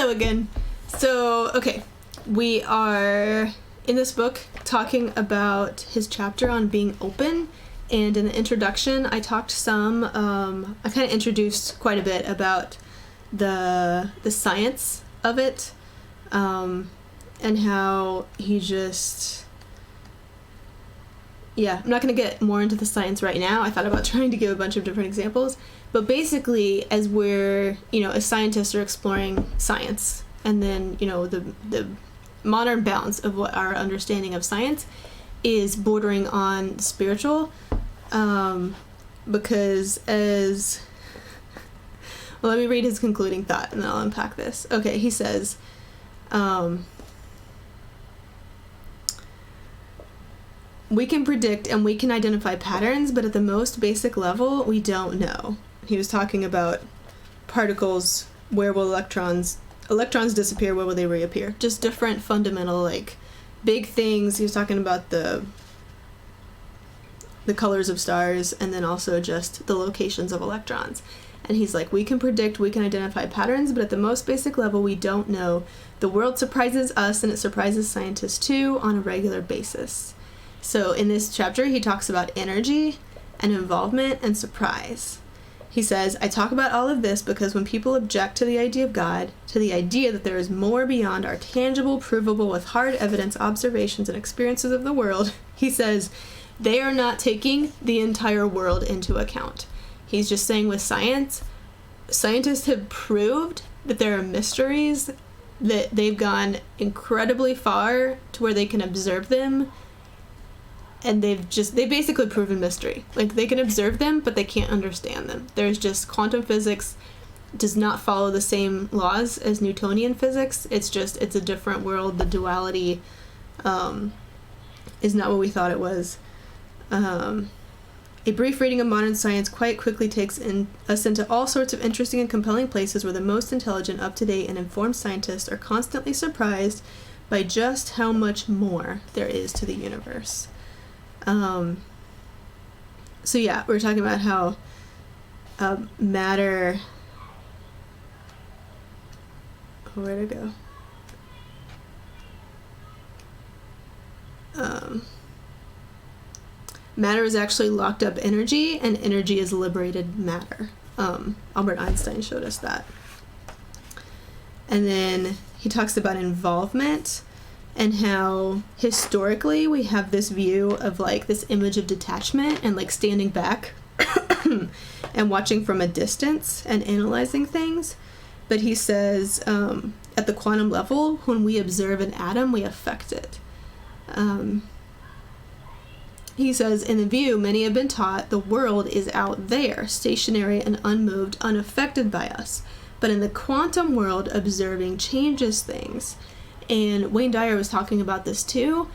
Hello again. So, okay, we are in this book talking about his chapter on being open, and in the introduction I talked some, I kind of introduced quite a bit about the science of it, and how he just, I'm not going to get more into the science right now. I thought about trying to give a bunch of different examples, but basically, as we're, as scientists are exploring science, and then, the modern bounds of what our understanding of science is bordering on spiritual, because let me read his concluding thought, and then I'll unpack this. Okay, he says, we can predict and we can identify patterns, but at the most basic level, we don't know. He was talking about particles, where will electrons disappear, where will they reappear? Just different fundamental, big things. He was talking about the colors of stars, and then also just the locations of electrons. And he's like, we can predict, we can identify patterns, but at the most basic level, we don't know. The world surprises us, and it surprises scientists too on a regular basis. So in this chapter, he talks about energy and involvement and surprise. He says, I talk about all of this because when people object to the idea of God, to the idea that there is more beyond our tangible, provable, with hard evidence, observations, and experiences of the world, he says, they are not taking the entire world into account. He's just saying with science, scientists have proved that there are mysteries, that they've gone incredibly far to where they can observe them, and they basically proven mystery. They can observe them, but they can't understand them. There's just quantum physics does not follow the same laws as Newtonian physics. It's a different world. The duality is not what we thought it was. A brief reading of modern science quite quickly takes us into all sorts of interesting and compelling places where the most intelligent, up-to-date, and informed scientists are constantly surprised by just how much more there is to the universe. We're talking about how matter... Where'd it go? Matter is actually locked up energy, and energy is liberated matter. Albert Einstein showed us that. And then he talks about involvement, and how historically we have this view of this image of detachment and standing back and watching from a distance and analyzing things. But he says at the quantum level, when we observe an atom, we affect it. He says, in the view, many have been taught the world is out there, stationary and unmoved, unaffected by us. But in the quantum world, observing changes things. And Wayne Dyer was talking about this too,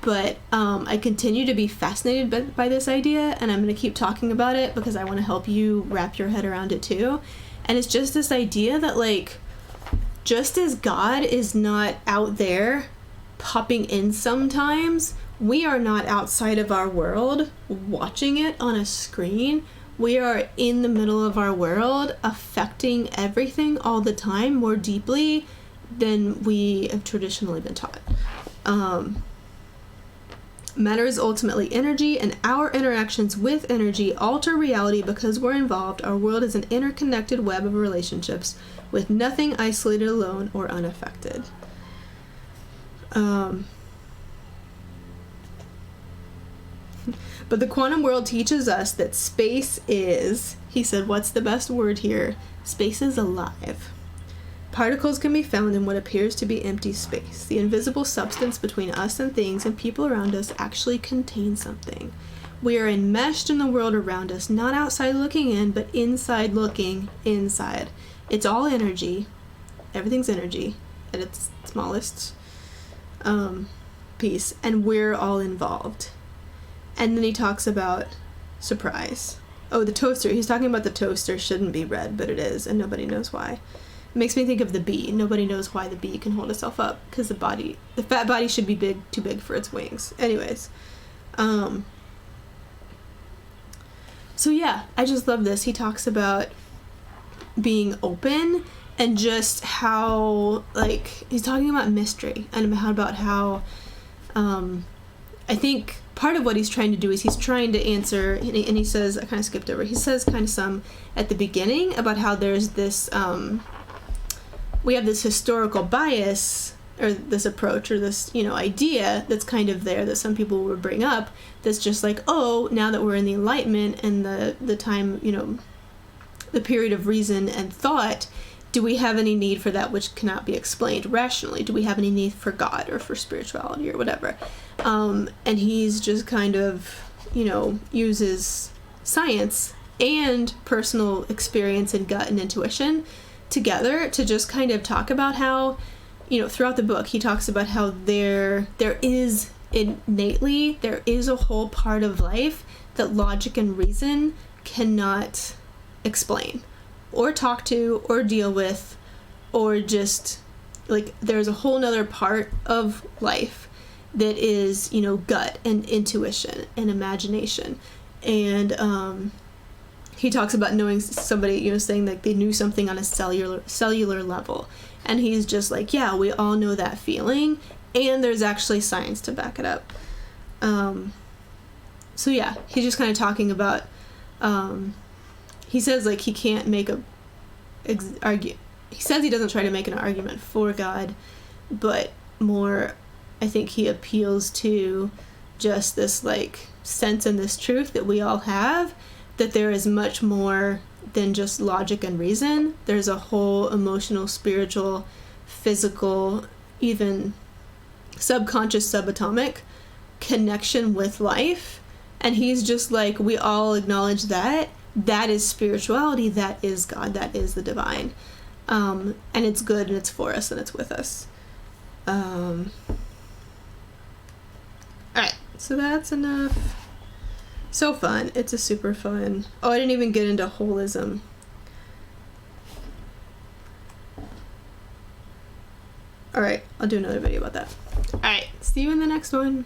but I continue to be fascinated by this idea, and I'm going to keep talking about it because I want to help you wrap your head around it too. And it's just this idea that, just as God is not out there popping in sometimes, we are not outside of our world watching it on a screen. We are in the middle of our world, affecting everything all the time more deeply than we have traditionally been taught. Matter is ultimately energy, and our interactions with energy alter reality because we're involved. Our world is an interconnected web of relationships with nothing isolated, alone, or unaffected. But the quantum world teaches us that space is, he said, what's the best word here? Space is alive. Particles can be found in what appears to be empty space. The invisible substance between us and things and people around us actually contains something. We are enmeshed in the world around us, not outside looking in, but inside looking inside. It's all energy. Everything's energy at its smallest piece, and we're all involved. And then he talks about surprise. Oh, the toaster. He's talking about the toaster shouldn't be red, but it is, and nobody knows why. It makes me think of the bee. Nobody knows why the bee can hold itself up, because the fat body should be too big for its wings. Anyways. I just love this. He talks about being open and just how, like, he's talking about mystery and about how, I think part of what he's trying to do is he's trying to answer, and he says, I kind of skipped over, he says kind of some at the beginning about how there's this, we have this historical bias, or this approach, or this, idea that's kind of there that some people would bring up, that's just like, oh, now that we're in the Enlightenment and the time, the period of reason and thought, do we have any need for that which cannot be explained rationally? Do we have any need for God or for spirituality or whatever? And he's just kind of, uses science and personal experience and gut and intuition together to just kind of talk about how, throughout the book, he talks about how there is innately, there is a whole part of life that logic and reason cannot explain or talk to or deal with, or just, like, there's a whole nother part of life that is, gut and intuition and imagination. And he talks about knowing somebody, saying like they knew something on a cellular level. And he's just like, yeah, we all know that feeling, and there's actually science to back it up. So yeah, he's just kind of talking about, he says, like, he can't make he says he doesn't try to make an argument for God, but more, I think he appeals to just this, like, sense and this truth that we all have, that there is much more than just logic and reason. There's a whole emotional, spiritual, physical, even subconscious, subatomic connection with life. And he's just like, we all acknowledge that. That is spirituality. That is God. That is the divine. And it's good, and it's for us, and it's with us. Alright, so that's enough. So fun. It's a super fun. Oh, I didn't even get into holism. Alright, I'll do another video about that. Alright, see you in the next one.